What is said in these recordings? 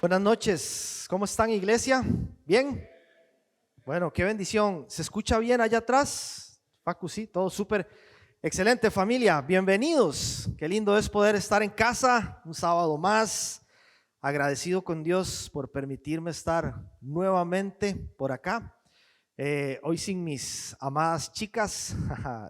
Buenas noches, ¿cómo están, iglesia? ¿Bien? Bueno, qué bendición. ¿Se escucha bien allá atrás? Facu, sí, todo súper. Excelente, familia, bienvenidos. Qué lindo es poder estar en casa un sábado más. Agradecido con Dios por permitirme estar nuevamente por acá. Hoy sin mis amadas chicas,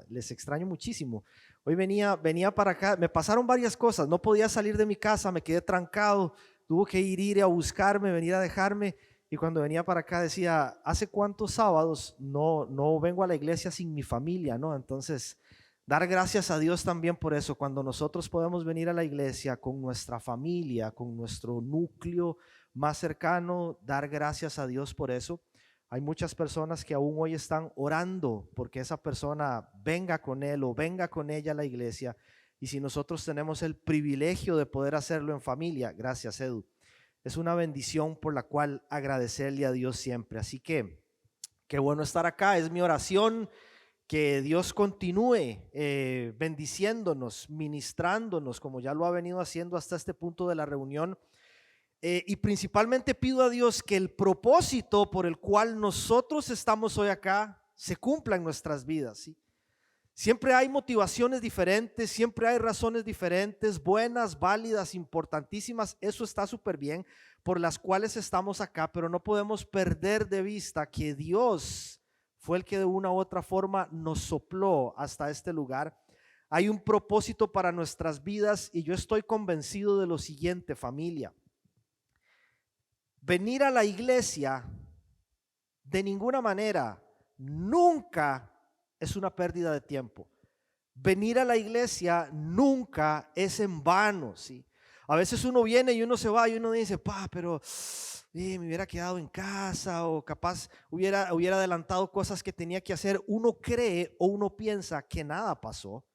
les extraño muchísimo. Hoy venía para acá, me pasaron varias cosas, no podía salir de mi casa, me quedé trancado, tuvo que ir a buscarme, venir a dejarme, y cuando venía para acá decía, ¿hace cuántos sábados no vengo a la iglesia sin mi familia, no? Entonces, dar gracias a Dios también por eso, cuando nosotros podemos venir a la iglesia con nuestra familia, con nuestro núcleo más cercano, dar gracias a Dios por eso. Hay muchas personas que aún hoy están orando porque esa persona venga con él o venga con ella a la iglesia. Y si nosotros tenemos el privilegio de poder hacerlo en familia, gracias, Edu. Es una bendición por la cual agradecerle a Dios siempre. Así que qué bueno estar acá. Es mi oración que Dios continúe bendiciéndonos, ministrándonos, como ya lo ha venido haciendo hasta este punto de la reunión. Y principalmente pido a Dios que el propósito por el cual nosotros estamos hoy acá se cumpla en nuestras vidas, ¿sí? Siempre hay motivaciones diferentes, siempre hay razones diferentes, buenas, válidas, importantísimas, eso está súper bien, por las cuales estamos acá, pero no podemos perder de vista que Dios fue el que de una u otra forma nos sopló hasta este lugar. Hay un propósito para nuestras vidas y yo estoy convencido de lo siguiente, familia. Venir a la iglesia de ninguna manera, nunca es una pérdida de tiempo. Venir a la iglesia nunca es en vano, ¿sí? A veces uno viene y uno se va y uno dice, pero me hubiera quedado en casa o capaz hubiera adelantado cosas que tenía que hacer. Uno cree o uno piensa que nada pasó,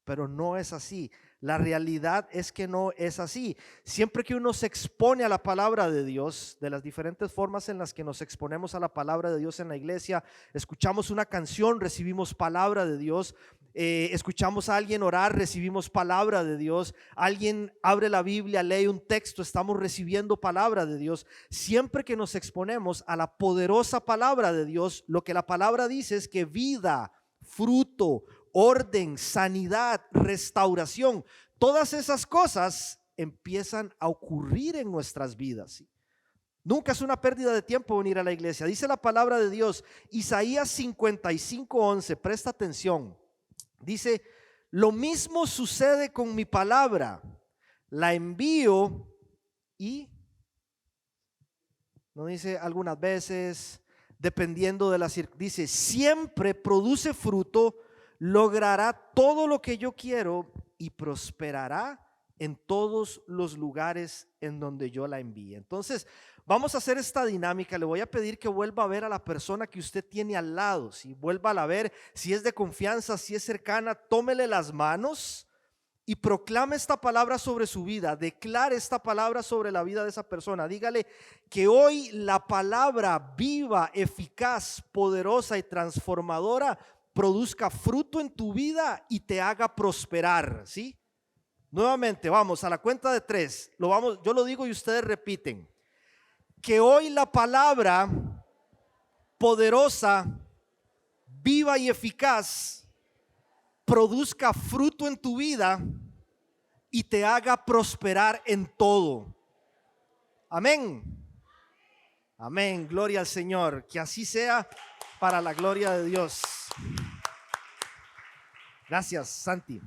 pero no es así. La realidad es que no es así. Siempre que uno se expone a la palabra de Dios, de las diferentes formas en las que nos exponemos a la palabra de Dios en la iglesia, escuchamos una canción, recibimos palabra de Dios, escuchamos a alguien orar, recibimos palabra de Dios, alguien abre la Biblia, lee un texto, estamos recibiendo palabra de Dios. Siempre que nos exponemos a la poderosa palabra de Dios, lo que la palabra dice es que vida, fruto, orden, sanidad, restauración, todas esas cosas empiezan a ocurrir en nuestras vidas, ¿sí? Nunca es una pérdida de tiempo venir a la iglesia. Dice la palabra de Dios, Isaías 55:11, presta atención. Dice, lo mismo sucede con mi palabra, la envío y, no dice algunas veces, dependiendo de la circunstancia, dice, siempre produce fruto, logrará todo lo que yo quiero y prosperará en todos los lugares en donde yo la envíe. Entonces, vamos a hacer esta dinámica. Le voy a pedir que vuelva a ver a la persona que usted tiene al lado, si vuelva a ver, si es de confianza, si es cercana, tómele las manos y proclame esta palabra sobre su vida, declare esta palabra sobre la vida de esa persona. Dígale que hoy la palabra viva, eficaz, poderosa y transformadora produzca fruto en tu vida y te haga prosperar, ¿sí? Nuevamente, vamos a la cuenta de 3. Yo lo digo y ustedes repiten. Que hoy la palabra poderosa, viva y eficaz produzca fruto en tu vida y te haga prosperar en todo. Amén. Amén. Gloria al Señor. Que así sea para la gloria de Dios. Gracias, Santi.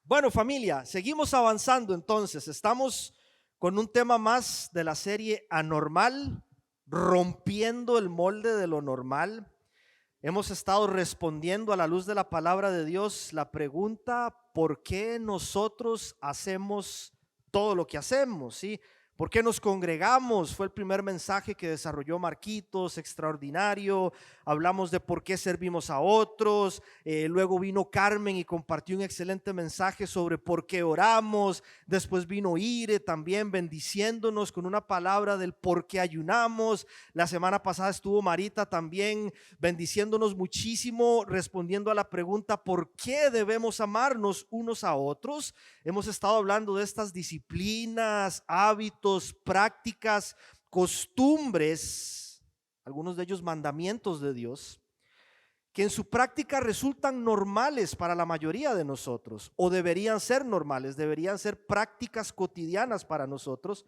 Bueno, familia, seguimos avanzando entonces. Estamos con un tema más de la serie Anormal, rompiendo el molde de lo normal. Hemos estado respondiendo a la luz de la palabra de Dios la pregunta, ¿por qué nosotros hacemos todo lo que hacemos? ¿Sí? ¿Por qué nos congregamos? Fue el primer mensaje que desarrolló Marquitos, extraordinario. Hablamos de por qué servimos a otros. Luego vino Carmen y compartió un excelente mensaje sobre por qué oramos. Después vino Ire también bendiciéndonos con una palabra del por qué ayunamos. La semana pasada estuvo Marita también bendiciéndonos muchísimo, respondiendo a la pregunta ¿por qué debemos amarnos unos a otros? Hemos estado hablando de estas disciplinas, hábitos, hábitos, prácticas, costumbres, algunos de ellos mandamientos de Dios, que en su práctica resultan normales para la mayoría de nosotros, o deberían ser normales, deberían ser prácticas cotidianas para nosotros,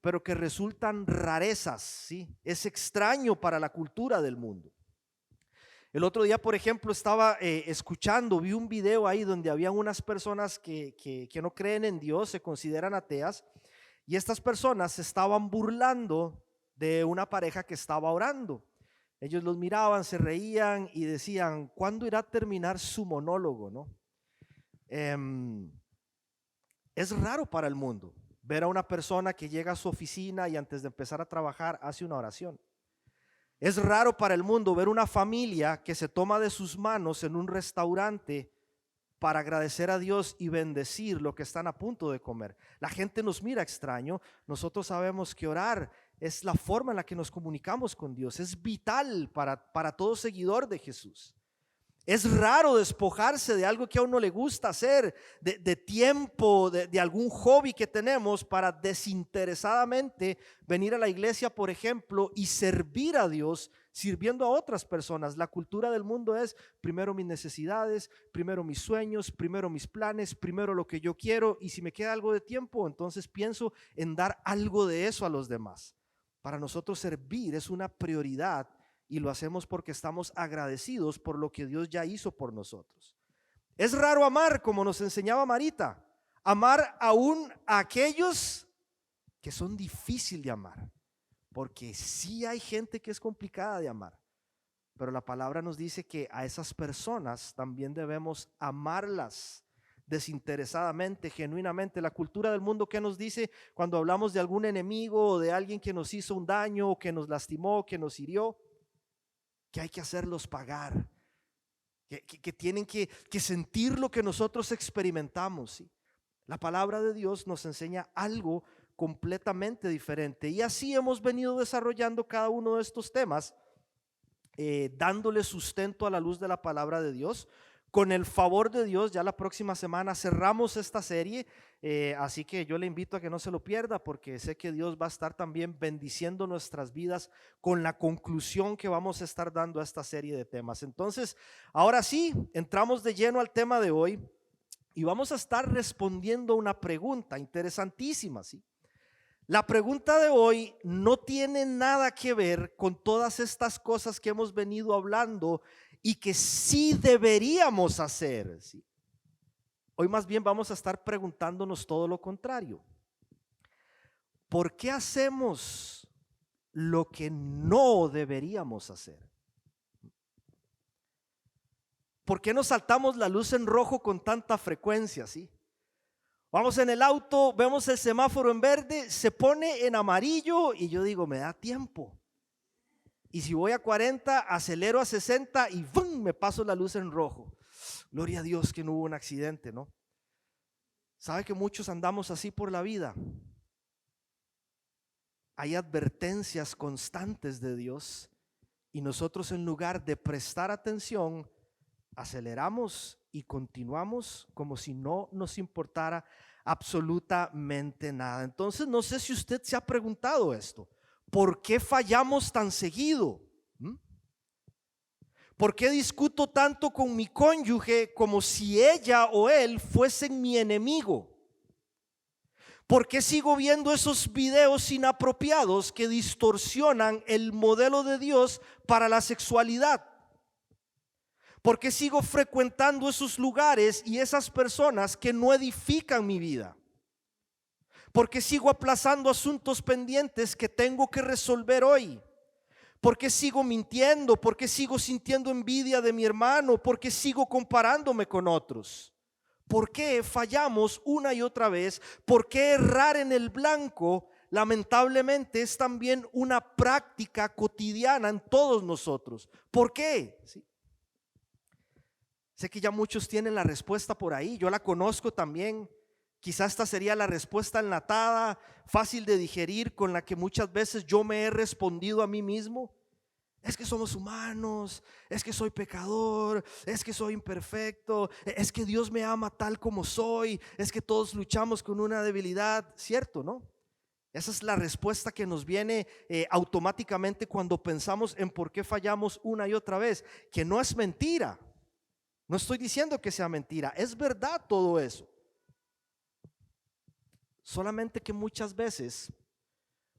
pero que resultan rarezas, ¿sí? Es extraño para la cultura del mundo. El otro día, por ejemplo, estaba vi un video ahí donde habían unas personas que no creen en Dios, se consideran ateas, y estas personas se estaban burlando de una pareja que estaba orando. Ellos los miraban, se reían y decían, ¿cuándo irá a terminar su monólogo, no? Es raro para el mundo ver a una persona que llega a su oficina y antes de empezar a trabajar hace una oración. Es raro para el mundo ver una familia que se toma de sus manos en un restaurante para agradecer a Dios y bendecir lo que están a punto de comer. La gente nos mira extraño. Nosotros sabemos que orar es la forma en la que nos comunicamos con Dios. Es vital para todo seguidor de Jesús. Es raro despojarse de algo que a uno le gusta hacer, de tiempo, de algún hobby que tenemos, para desinteresadamente venir a la iglesia, por ejemplo, y servir a Dios sirviendo a otras personas. La cultura del mundo es primero mis necesidades, primero mis sueños, primero mis planes, primero lo que yo quiero, y si me queda algo de tiempo, entonces pienso en dar algo de eso a los demás. Para nosotros servir es una prioridad y lo hacemos porque estamos agradecidos por lo que Dios ya hizo por nosotros. Es raro amar, como nos enseñaba Marita, amar aún a aquellos que son difíciles de amar, porque sí hay gente que es complicada de amar, pero la palabra nos dice que a esas personas también debemos amarlas desinteresadamente, genuinamente. La cultura del mundo, ¿qué nos dice cuando hablamos de algún enemigo o de alguien que nos hizo un daño o que nos lastimó, que nos hirió? Que hay que hacerlos pagar, que tienen que sentir lo que nosotros experimentamos, ¿sí? La palabra de Dios nos enseña algo completamente diferente, y así hemos venido desarrollando cada uno de estos temas, dándole sustento a la luz de la palabra de Dios. Con el favor de Dios, ya la próxima semana cerramos esta serie, así que yo le invito a que no se lo pierda, porque sé que Dios va a estar también bendiciendo nuestras vidas con la conclusión que vamos a estar dando a esta serie de temas. Entonces, ahora sí, entramos de lleno al tema de hoy y vamos a estar respondiendo a una pregunta interesantísima, ¿sí? La pregunta de hoy no tiene nada que ver con todas estas cosas que hemos venido hablando y que sí deberíamos hacer, ¿sí? Hoy más bien vamos a estar preguntándonos todo lo contrario. ¿Por qué hacemos lo que no deberíamos hacer? ¿Por qué nos saltamos la luz en rojo con tanta frecuencia, sí? Vamos en el auto, vemos el semáforo en verde, se pone en amarillo y yo digo, me da tiempo. Y si voy a 40, acelero a 60 y ¡bum!, me paso la luz en rojo. Gloria a Dios que no hubo un accidente, ¿no? ¿Sabe que muchos andamos así por la vida? Hay advertencias constantes de Dios y nosotros, en lugar de prestar atención, aceleramos y continuamos como si no nos importara absolutamente nada. Entonces, no sé si usted se ha preguntado esto. ¿Por qué fallamos tan seguido? ¿Por qué discuto tanto con mi cónyuge como si ella o él fuesen mi enemigo? ¿Por qué sigo viendo esos videos inapropiados que distorsionan el modelo de Dios para la sexualidad? ¿Por qué sigo frecuentando esos lugares y esas personas que no edifican mi vida? ¿Por qué sigo aplazando asuntos pendientes que tengo que resolver hoy? ¿Por qué sigo mintiendo? ¿Por qué sigo sintiendo envidia de mi hermano? ¿Por qué sigo comparándome con otros? ¿Por qué fallamos una y otra vez? ¿Por qué errar en el blanco, lamentablemente, es también una práctica cotidiana en todos nosotros? ¿Por qué? ¿Sí? Sé que ya muchos tienen la respuesta por ahí, yo la conozco también. Quizás esta sería la respuesta enlatada, fácil de digerir, con la que muchas veces yo me he respondido a mí mismo. Es que somos humanos, es que soy pecador, es que soy imperfecto, es que Dios me ama tal como soy, es que todos luchamos con una debilidad, ¿cierto, no? Esa es la respuesta que nos viene automáticamente cuando pensamos en por qué fallamos una y otra vez, que no es mentira. No estoy diciendo que sea mentira, es verdad todo eso. Solamente que muchas veces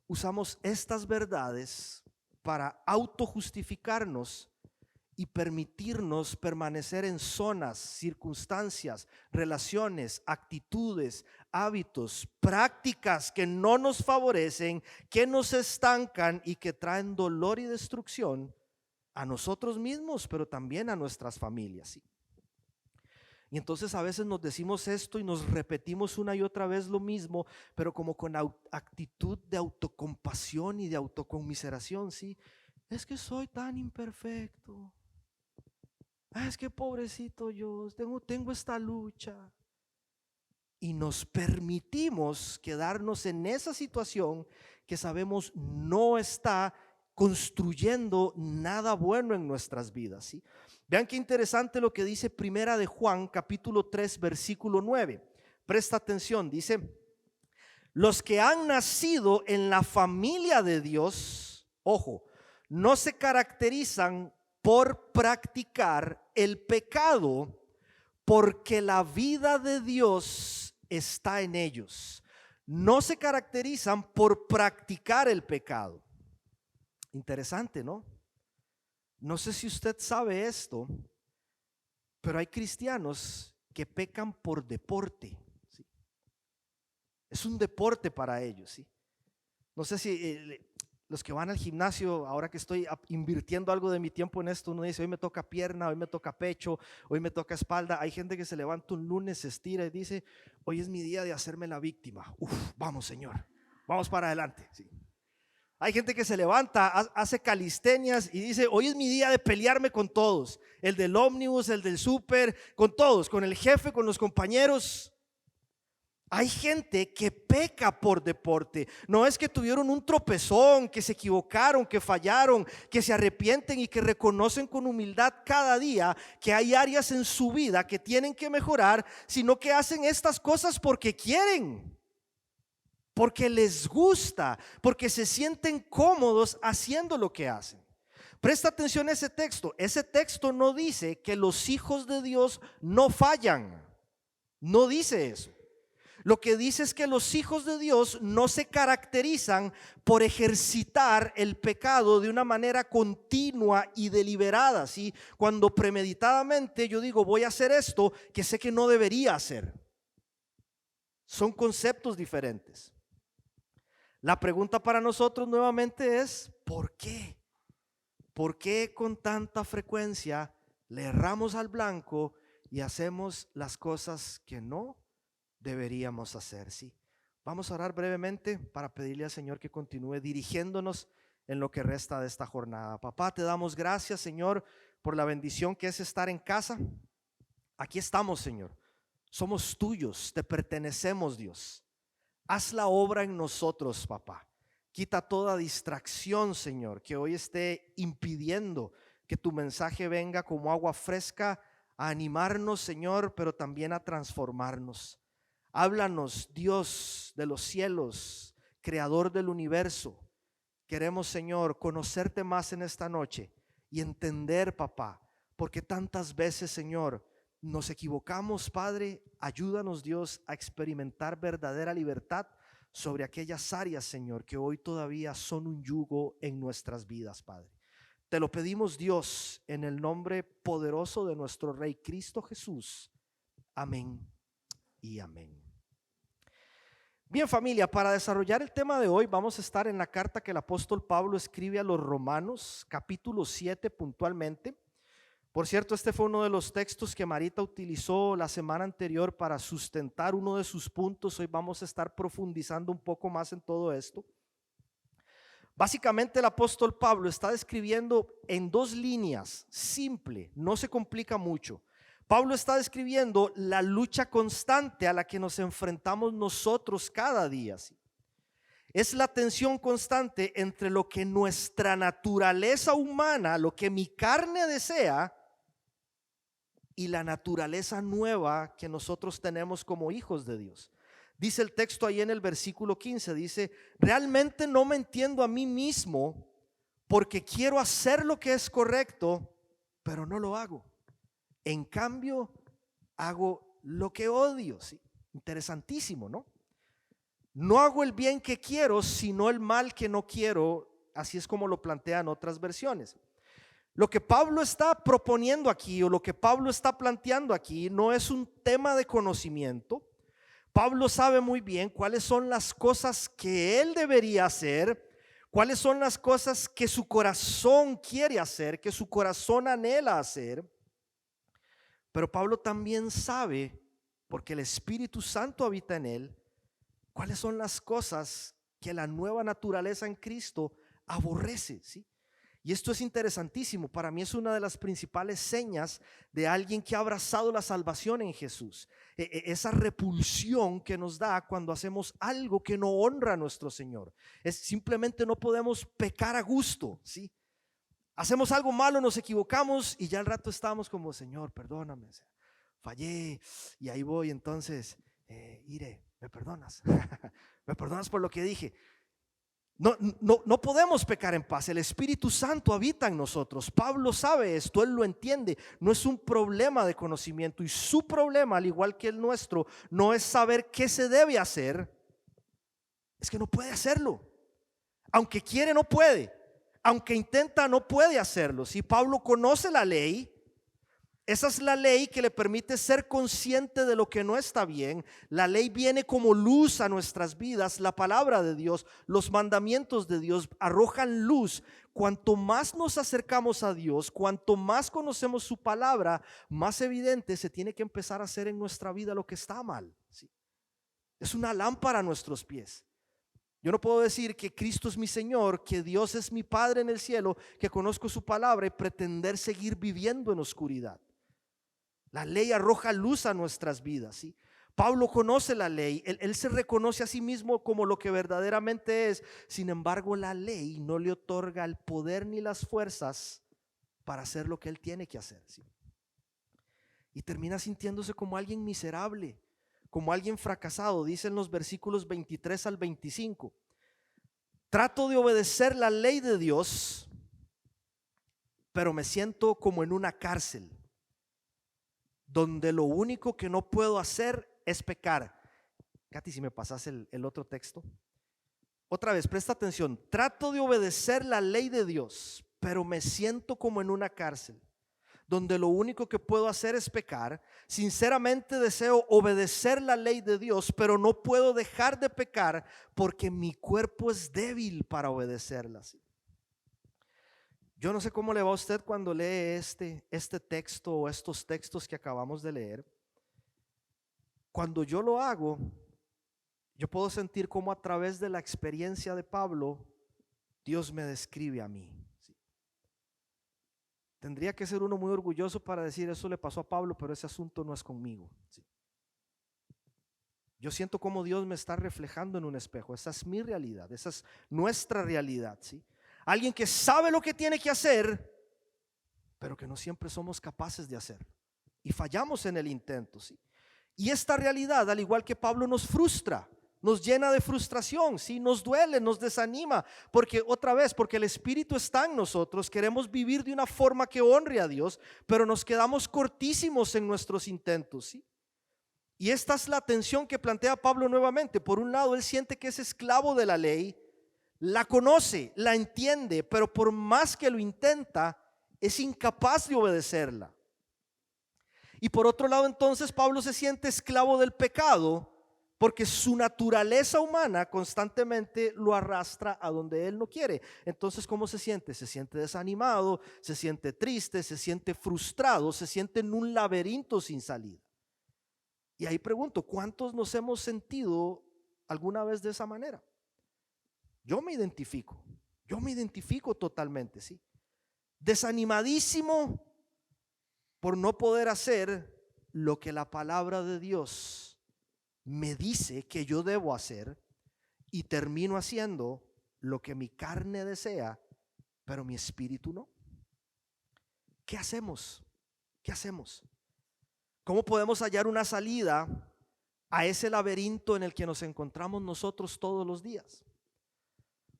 usamos estas verdades para autojustificarnos y permitirnos permanecer en zonas, circunstancias, relaciones, actitudes, hábitos, prácticas que no nos favorecen, que nos estancan y que traen dolor y destrucción a nosotros mismos, pero también a nuestras familias. ¿Sí? Y entonces a veces nos decimos esto y nos repetimos una y otra vez lo mismo, pero como con actitud de autocompasión y de autoconmiseración. ¿Sí? Es que soy tan imperfecto. Es que pobrecito yo, tengo esta lucha. Y nos permitimos quedarnos en esa situación que sabemos no está construyendo nada bueno en nuestras vidas. ¿Sí? Vean qué interesante lo que dice Primera de Juan, capítulo 3, versículo 9. Presta atención, dice: los que han nacido en la familia de Dios, ojo, no se caracterizan por practicar el pecado, porque la vida de Dios está en ellos. No se caracterizan por practicar el pecado. Interesante, ¿no? No sé si usted sabe esto, pero hay cristianos que pecan por deporte. ¿Sí? Es un deporte para ellos. ¿Sí? No sé si los que van al gimnasio, ahora que estoy invirtiendo algo de mi tiempo en esto, uno dice: hoy me toca pierna, hoy me toca pecho, hoy me toca espalda. Hay gente que se levanta un lunes, se estira y dice: hoy es mi día de hacerme la víctima. Vamos, Señor, vamos para adelante. ¿Sí? Hay gente que se levanta, hace calistenias y dice: hoy es mi día de pelearme con todos, el del ómnibus, el del súper, con todos, con el jefe, con los compañeros. Hay gente que peca por deporte. No es que tuvieron un tropezón, que se equivocaron, que fallaron, que se arrepienten y que reconocen con humildad cada día que hay áreas en su vida que tienen que mejorar, sino que hacen estas cosas porque quieren, porque les gusta, porque se sienten cómodos haciendo lo que hacen. Presta atención a ese texto. Ese texto no dice que los hijos de Dios no fallan. No dice eso. Lo que dice es que los hijos de Dios no se caracterizan por ejercitar el pecado de una manera continua y deliberada. ¿Sí? Cuando premeditadamente yo digo: voy a hacer esto que sé que no debería hacer. Son conceptos diferentes. La pregunta para nosotros nuevamente es: ¿por qué? ¿Por qué con tanta frecuencia le erramos al blanco y hacemos las cosas que no deberíamos hacer? Sí. Vamos a orar brevemente para pedirle al Señor que continúe dirigiéndonos en lo que resta de esta jornada. Papá, te damos gracias, Señor, por la bendición que es estar en casa. Aquí estamos, Señor. Somos tuyos, te pertenecemos, Dios. Haz la obra en nosotros, papá. Quita toda distracción, Señor, que hoy esté impidiendo que tu mensaje venga como agua fresca a animarnos, Señor, pero también a transformarnos. Háblanos, Dios de los cielos, creador del universo. Queremos, Señor, conocerte más en esta noche y entender, papá, porque tantas veces, Señor, nos equivocamos. Padre, ayúdanos, Dios, a experimentar verdadera libertad sobre aquellas áreas, Señor, que hoy todavía son un yugo en nuestras vidas, Padre. Te lo pedimos, Dios, en el nombre poderoso de nuestro Rey Cristo Jesús. Amén y amén. Bien, familia, para desarrollar el tema de hoy vamos a estar en la carta que el apóstol Pablo escribe a los Romanos, capítulo 7 puntualmente. Por cierto, este fue uno de los textos que Marita utilizó la semana anterior para sustentar uno de sus puntos. Hoy vamos a estar profundizando un poco más en todo esto. Básicamente el apóstol Pablo está describiendo en dos líneas, simple, no se complica mucho. Pablo está describiendo la lucha constante a la que nos enfrentamos nosotros cada día. ¿Sí? Es la tensión constante entre lo que nuestra naturaleza humana, lo que mi carne desea, y la naturaleza nueva que nosotros tenemos como hijos de Dios. Dice el texto ahí en el versículo 15, dice: realmente no me entiendo a mí mismo, porque quiero hacer lo que es correcto, pero no lo hago. En cambio, hago lo que odio. ¿Sí? Interesantísimo, ¿no? No hago el bien que quiero, sino el mal que no quiero. Así es como lo plantean otras versiones. Lo que Pablo está proponiendo aquí, o lo que Pablo está planteando aquí, no es un tema de conocimiento. Pablo sabe muy bien cuáles son las cosas que él debería hacer, cuáles son las cosas que su corazón quiere hacer, que su corazón anhela hacer. Pero Pablo también sabe, porque el Espíritu Santo habita en él, cuáles son las cosas que la nueva naturaleza en Cristo aborrece, ¿sí? Y esto es interesantísimo. Para mí es una de las principales señas de alguien que ha abrazado la salvación en Jesús. Esa repulsión que nos da cuando hacemos algo que no honra a nuestro Señor. Es simplemente no podemos pecar a gusto, ¿sí? Hacemos algo malo, nos equivocamos y ya al rato estamos como: Señor, perdóname, o sea, fallé, y ahí voy entonces, iré, ¿me perdonas? ¿Me perdonas por lo que dije? No podemos pecar en paz. El Espíritu Santo habita en nosotros. Pablo sabe esto, él lo entiende. No es un problema de conocimiento, y su problema, al igual que el nuestro, no es saber qué se debe hacer, es que no puede hacerlo. Aunque quiere, no puede. Aunque intenta, no puede hacerlo. Si Pablo conoce la ley, esa es la ley que le permite ser consciente de lo que no está bien. La ley viene como luz a nuestras vidas. La palabra de Dios, los mandamientos de Dios arrojan luz. Cuanto más nos acercamos a Dios, cuanto más conocemos su palabra, más evidente se tiene que empezar a hacer en nuestra vida lo que está mal, ¿sí? Es una lámpara a nuestros pies. Yo no puedo decir que Cristo es mi Señor, que Dios es mi Padre en el cielo, que conozco su palabra, y pretender seguir viviendo en oscuridad. La ley arroja luz a nuestras vidas, ¿sí? Pablo conoce la ley, él se reconoce a sí mismo como lo que verdaderamente es. Sin embargo, la ley no le otorga el poder ni las fuerzas para hacer lo que él tiene que hacer, ¿sí? Y termina sintiéndose como alguien miserable, como alguien fracasado. Dicen los versículos 23 al 25: trato de obedecer la ley de Dios, pero me siento como en una cárcel, donde lo único que no puedo hacer es pecar. Katy, si me pasas el otro texto. Otra vez, presta atención. Trato de obedecer la ley de Dios, pero me siento como en una cárcel, donde lo único que puedo hacer es pecar. Sinceramente deseo obedecer la ley de Dios, pero no puedo dejar de pecar porque mi cuerpo es débil para obedecerla. Yo no sé cómo le va a usted cuando lee este texto o estos textos que acabamos de leer. Cuando yo lo hago, yo puedo sentir cómo a través de la experiencia de Pablo, Dios me describe a mí. ¿Sí? Tendría que ser uno muy orgulloso para decir: eso le pasó a Pablo, pero ese asunto no es conmigo. ¿Sí? Yo siento como Dios me está reflejando en un espejo. Esa es mi realidad, esa es nuestra realidad, ¿sí? Alguien que sabe lo que tiene que hacer, pero que no siempre somos capaces de hacer, y fallamos en el intento, ¿sí? Y esta realidad, al igual que Pablo, nos frustra, nos llena de frustración, ¿sí? Nos duele, nos desanima, porque otra vez, porque el Espíritu está en nosotros, queremos vivir de una forma que honre a Dios, pero nos quedamos cortísimos en nuestros intentos, ¿sí? Y esta es la tensión que plantea Pablo nuevamente. Por un lado, él siente que es esclavo de la ley, la conoce, la entiende, pero por más que lo intenta, es incapaz de obedecerla. Y por otro lado, entonces, Pablo se siente esclavo del pecado, porque su naturaleza humana constantemente lo arrastra a donde él no quiere. Entonces, ¿cómo se siente? Se siente desanimado, se siente triste, se siente frustrado, se siente en un laberinto sin salida. Y ahí pregunto, ¿cuántos nos hemos sentido alguna vez de esa manera? Yo me identifico totalmente, ¿sí? Desanimadísimo por no poder hacer lo que la palabra de Dios me dice que yo debo hacer, y termino haciendo lo que mi carne desea, pero mi espíritu no. ¿Qué hacemos? ¿Qué hacemos? ¿Cómo podemos hallar una salida a ese laberinto en el que nos encontramos nosotros todos los días.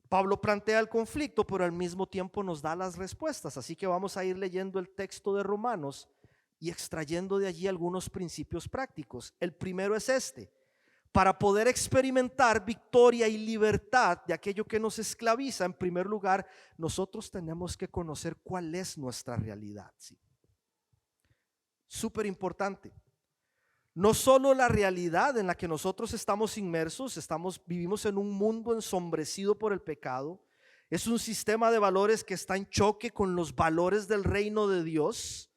Pablo plantea el conflicto, pero al mismo tiempo nos da las respuestas. Así que vamos a ir leyendo el texto de Romanos y extrayendo de allí algunos principios prácticos. El primero es este: para poder experimentar victoria y libertad de aquello que nos esclaviza, en primer lugar, nosotros tenemos que conocer cuál es nuestra realidad. ¿Sí? Súper importante. No solo la realidad en la que nosotros estamos inmersos, vivimos en un mundo ensombrecido por el pecado. Es un sistema de valores que está en choque con los valores del reino de Dios.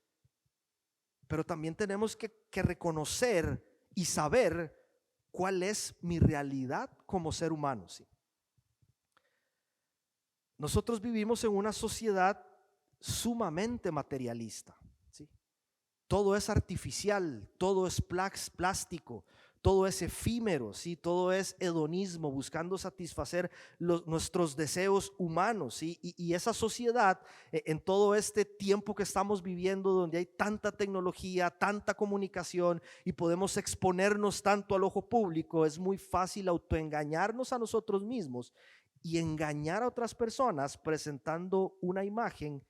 Pero también tenemos que reconocer y saber cuál es mi realidad como ser humano. ¿Sí? Nosotros vivimos en una sociedad sumamente materialista. ¿Sí? Todo es artificial, todo es plástico, todo es efímero, ¿sí? Todo es hedonismo, buscando satisfacer nuestros deseos humanos, ¿sí? Y esa sociedad, en todo este tiempo que estamos viviendo, donde hay tanta tecnología, tanta comunicación y podemos exponernos tanto al ojo público, es muy fácil autoengañarnos a nosotros mismos y engañar a otras personas presentando una imagen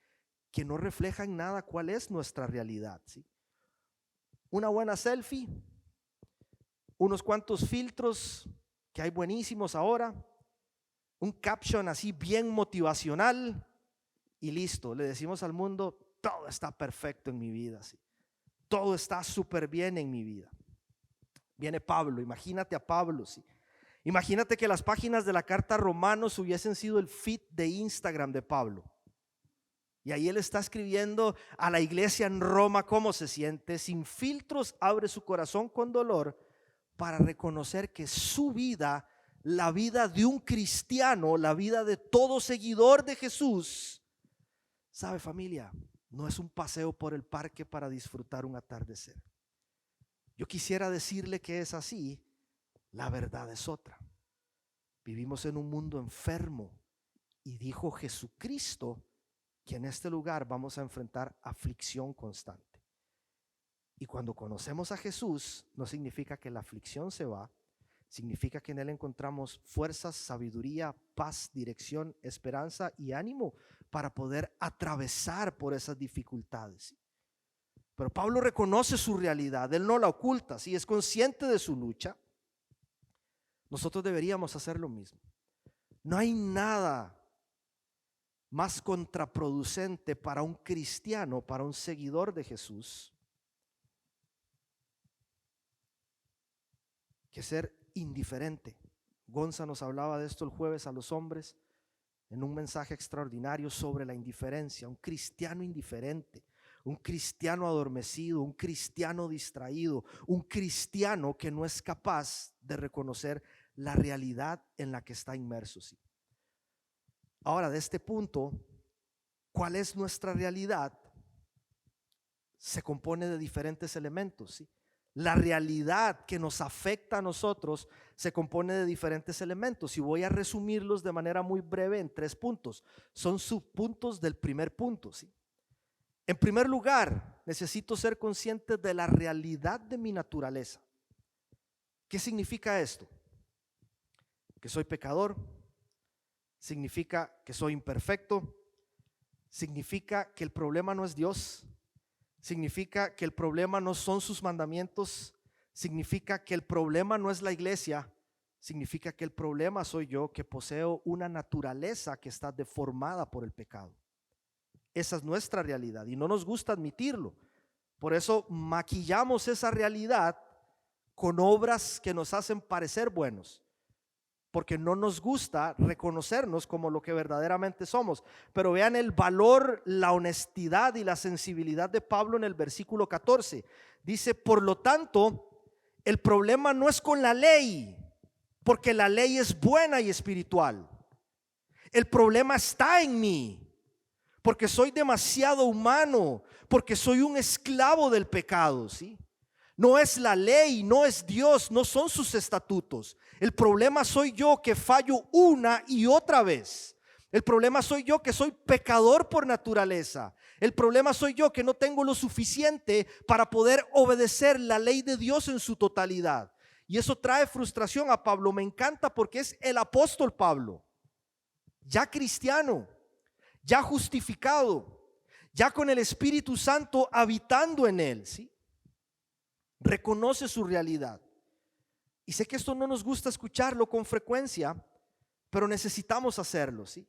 que no refleja en nada cuál es nuestra realidad. ¿Sí? Una buena selfie, unos cuantos filtros que hay buenísimos ahora, un caption así bien motivacional y listo, le decimos al mundo: todo está perfecto en mi vida, ¿sí? Todo está súper bien en mi vida. Viene Pablo, imagínate a Pablo, ¿sí? Imagínate que las páginas de la carta a Romanos hubiesen sido el feed de Instagram de Pablo. Y ahí él está escribiendo a la iglesia en Roma cómo se siente. Sin filtros, abre su corazón con dolor para reconocer que su vida, la vida de un cristiano, la vida de todo seguidor de Jesús, sabe, familia, no es un paseo por el parque para disfrutar un atardecer. Yo quisiera decirle que es así, la verdad es otra. Vivimos en un mundo enfermo y dijo Jesucristo que en este lugar vamos a enfrentar aflicción constante. Y cuando conocemos a Jesús, no significa que la aflicción se va, significa que en Él encontramos fuerzas, sabiduría, paz, dirección, esperanza y ánimo para poder atravesar por esas dificultades. Pero Pablo reconoce su realidad, él no la oculta, ¿sí? Es consciente de su lucha. Nosotros deberíamos hacer lo mismo. No hay nada más contraproducente para un cristiano, para un seguidor de Jesús, que ser indiferente. Gonza nos hablaba de esto el jueves a los hombres en un mensaje extraordinario sobre la indiferencia. Un cristiano indiferente, un cristiano adormecido, un cristiano distraído, un cristiano que no es capaz de reconocer la realidad en la que está inmerso. ¿Sí? Ahora, de este punto, ¿cuál es nuestra realidad? Se compone de diferentes elementos, ¿sí? La realidad que nos afecta a nosotros se compone de diferentes elementos y voy a resumirlos de manera muy breve en 3 puntos. Son subpuntos del primer punto, ¿sí? En primer lugar, necesito ser consciente de la realidad de mi naturaleza. ¿Qué significa esto? Que soy pecador. Significa que soy imperfecto. Significa que el problema no es Dios. Significa que el problema no son sus mandamientos. Significa que el problema no es la iglesia. Significa que el problema soy yo, que poseo una naturaleza que está deformada por el pecado. Esa es nuestra realidad y no nos gusta admitirlo. Por eso maquillamos esa realidad con obras que nos hacen parecer buenos, porque no nos gusta reconocernos como lo que verdaderamente somos. Pero vean el valor, la honestidad y la sensibilidad de Pablo en el versículo 14. Dice: por lo tanto, el problema no es con la ley, porque la ley es buena y espiritual. El problema está en mí, porque soy demasiado humano, porque soy un esclavo del pecado, ¿sí? No es la ley, no es Dios, no son sus estatutos. El problema soy yo, que fallo una y otra vez. El problema soy yo, que soy pecador por naturaleza. El problema soy yo, que no tengo lo suficiente para poder obedecer la ley de Dios en su totalidad. Y eso trae frustración a Pablo. Me encanta porque es el apóstol Pablo, ya cristiano, ya justificado, ya con el Espíritu Santo habitando en él, ¿sí? Reconoce su realidad. Y sé que esto no nos gusta escucharlo con frecuencia, pero necesitamos hacerlo, ¿sí?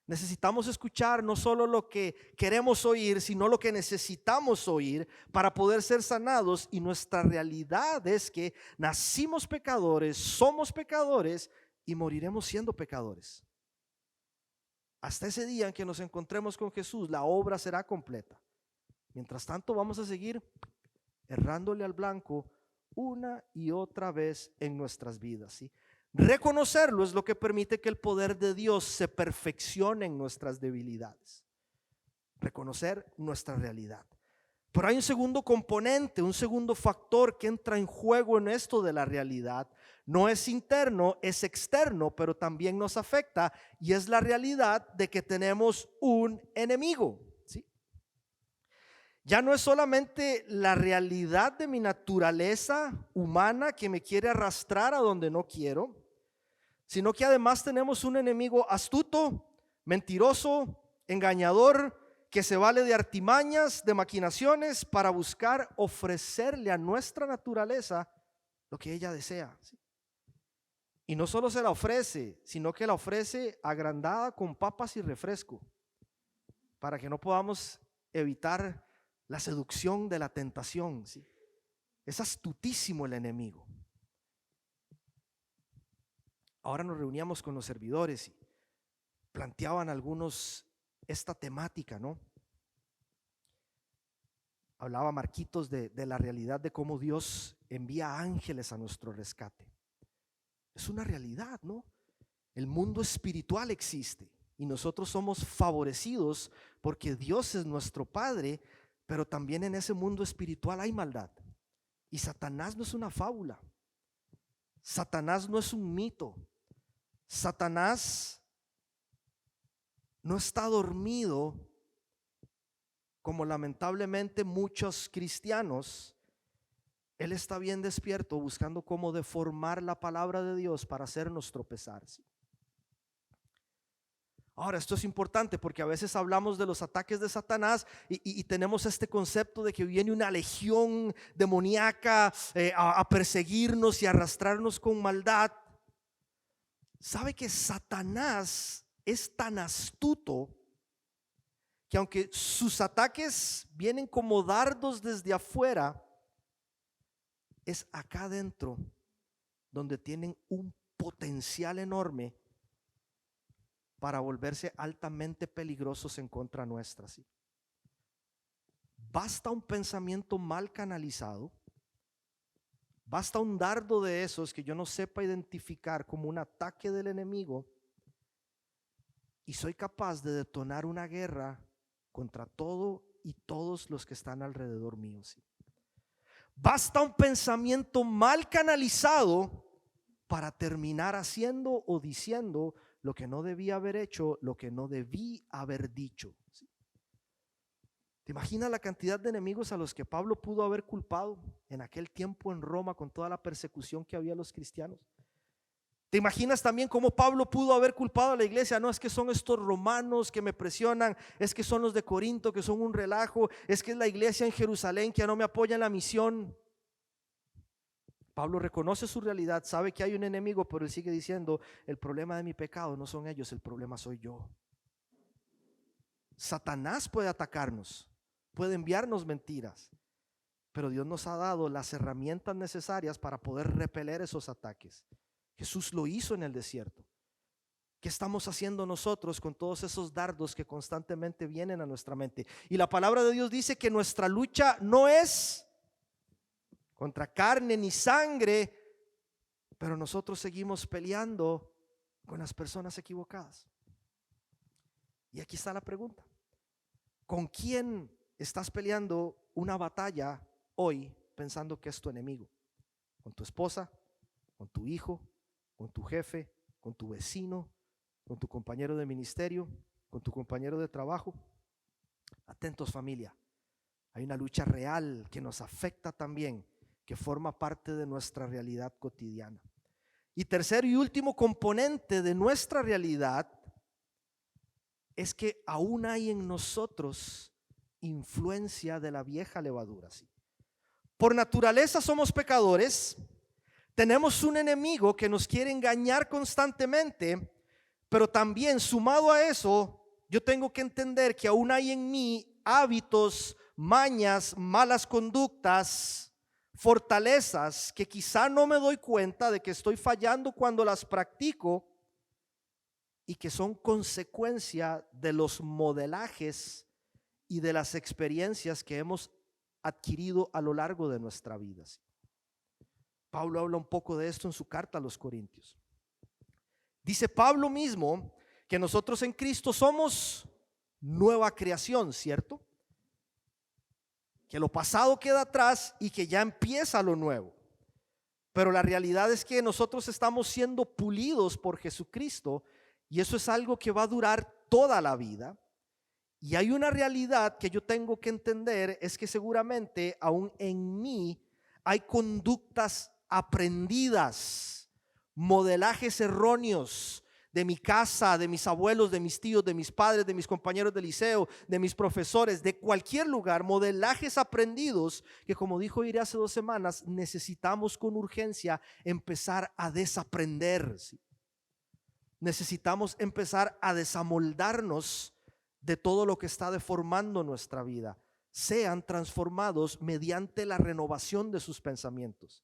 Necesitamos escuchar no solo lo que queremos oír, sino lo que necesitamos oír para poder ser sanados. Y nuestra realidad es que nacimos pecadores, somos pecadores y moriremos siendo pecadores. Hasta ese día en que nos encontremos con Jesús, la obra será completa. Mientras tanto, vamos a seguir errándole al blanco una y otra vez en nuestras vidas, ¿sí? Reconocerlo es lo que permite que el poder de Dios se perfeccione en nuestras debilidades. Reconocer nuestra realidad. Pero hay un segundo componente, un segundo factor que entra en juego en esto de la realidad. No es interno, es externo, pero también nos afecta, y es la realidad de que tenemos un enemigo, ¿sí? Ya no es solamente la realidad de mi naturaleza humana que me quiere arrastrar a donde no quiero, sino que además tenemos un enemigo astuto, mentiroso, engañador, que se vale de artimañas, de maquinaciones para buscar ofrecerle a nuestra naturaleza lo que ella desea, ¿sí? Y no solo se la ofrece, sino que la ofrece agrandada con papas y refresco, para que no podamos evitar la seducción de la tentación, ¿sí? Es astutísimo el enemigo. Ahora nos reuníamos con los servidores y planteaban algunos esta temática, ¿no? Hablaba Marquitos de la realidad de cómo Dios envía ángeles a nuestro rescate. Es una realidad, ¿no? El mundo espiritual existe y nosotros somos favorecidos porque Dios es nuestro Padre, pero también en ese mundo espiritual hay maldad. Y Satanás no es una fábula. Satanás no es un mito. Satanás no está dormido como lamentablemente muchos cristianos. Él está bien despierto buscando cómo deformar la palabra de Dios para hacernos tropezar. Ahora, esto es importante porque a veces hablamos de los ataques de Satanás y tenemos este concepto de que viene una legión demoníaca a perseguirnos y arrastrarnos con maldad. ¿Sabe que Satanás es tan astuto que aunque sus ataques vienen como dardos desde afuera, es acá adentro donde tienen un potencial enorme para volverse altamente peligrosos en contra nuestra, ¿sí? Basta un pensamiento mal canalizado, basta un dardo de esos que yo no sepa identificar como un ataque del enemigo, y soy capaz de detonar una guerra contra todo y todos los que están alrededor mío, ¿sí? Basta un pensamiento mal canalizado para terminar haciendo o diciendo lo que no debía haber hecho, lo que no debí haber dicho, ¿sí? ¿Te imaginas la cantidad de enemigos a los que Pablo pudo haber culpado en aquel tiempo en Roma con toda la persecución que había a los cristianos? ¿Te imaginas también cómo Pablo pudo haber culpado a la iglesia? No, es que son estos romanos que me presionan, es que son los de Corinto que son un relajo, es que es la iglesia en Jerusalén que no me apoya en la misión. Pablo reconoce su realidad, sabe que hay un enemigo, pero él sigue diciendo: el problema de mi pecado no son ellos, el problema soy yo. Satanás puede atacarnos, puede enviarnos mentiras, pero Dios nos ha dado las herramientas necesarias para poder repeler esos ataques. Jesús lo hizo en el desierto. ¿Qué estamos haciendo nosotros con todos esos dardos que constantemente vienen a nuestra mente? Y la palabra de Dios dice que nuestra lucha no es contra carne ni sangre, pero nosotros seguimos peleando con las personas equivocadas. Y aquí está la pregunta: ¿con quién estás peleando una batalla hoy pensando que es tu enemigo? ¿Con tu esposa? ¿Con tu hijo? ¿Con tu jefe? ¿Con tu vecino? ¿Con tu compañero de ministerio? ¿Con tu compañero de trabajo? Atentos, familia, hay una lucha real que nos afecta también que forma parte de nuestra realidad cotidiana. Y tercero y último componente de nuestra realidad es que aún hay en nosotros influencia de la vieja levadura. ¿Sí? Por naturaleza somos pecadores, tenemos un enemigo que nos quiere engañar constantemente, pero también sumado a eso, yo tengo que entender que aún hay en mí hábitos, mañas, malas conductas, fortalezas que quizá no me doy cuenta de que estoy fallando cuando las practico y que son consecuencia de los modelajes y de las experiencias que hemos adquirido a lo largo de nuestra vida. Pablo habla un poco de esto en su carta a los Corintios. Dice Pablo mismo que nosotros en Cristo somos nueva creación, ¿cierto? Que lo pasado queda atrás y que ya empieza lo nuevo. Pero la realidad es que nosotros estamos siendo pulidos por Jesucristo y eso es algo que va a durar toda la vida. Y hay una realidad que yo tengo que entender, es que seguramente aún en mí hay conductas aprendidas, modelajes erróneos de mi casa, de mis abuelos, de mis tíos, de mis padres, de mis compañeros de liceo, de mis profesores, de cualquier lugar, modelajes aprendidos que, como dijo Iré hace 2 semanas, necesitamos con urgencia empezar a desaprender. ¿Sí? Necesitamos empezar a desamoldarnos de todo lo que está deformando nuestra vida. Sean transformados mediante la renovación de sus pensamientos.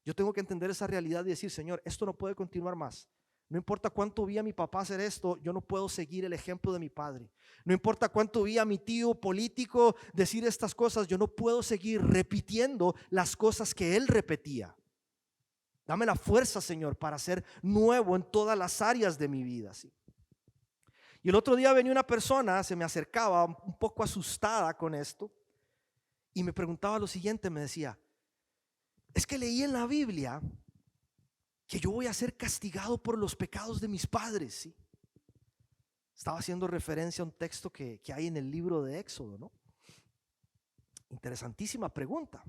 Yo tengo que entender esa realidad y decir, Señor, esto no puede continuar más. No importa cuánto vi a mi papá hacer esto, yo no puedo seguir el ejemplo de mi padre. No importa cuánto vi a mi tío político decir estas cosas, yo no puedo seguir repitiendo las cosas que él repetía. Dame la fuerza, Señor, para ser nuevo en todas las áreas de mi vida. ¿Sí? Y el otro día venía una persona, se me acercaba un poco asustada con esto y me preguntaba lo siguiente, me decía, es que leí en la Biblia que yo voy a ser castigado por los pecados de mis padres. ¿Sí? Estaba haciendo referencia a un texto que hay en el libro de Éxodo, ¿no? Interesantísima pregunta.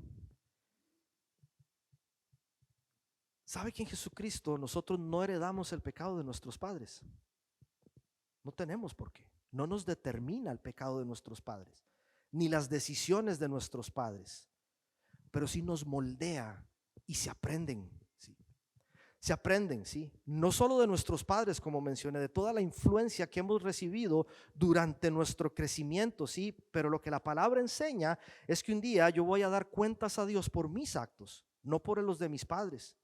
¿Sabe que en Jesucristo nosotros no heredamos el pecado de nuestros padres? No tenemos por qué. No nos determina el pecado de nuestros padres, ni las decisiones de nuestros padres, pero sí nos moldea y se aprenden. ¿Sí? Se aprenden, ¿sí? No solo de nuestros padres, como mencioné, de toda la influencia que hemos recibido durante nuestro crecimiento, ¿sí? Pero lo que la palabra enseña es que un día yo voy a dar cuentas a Dios por mis actos, no por los de mis padres.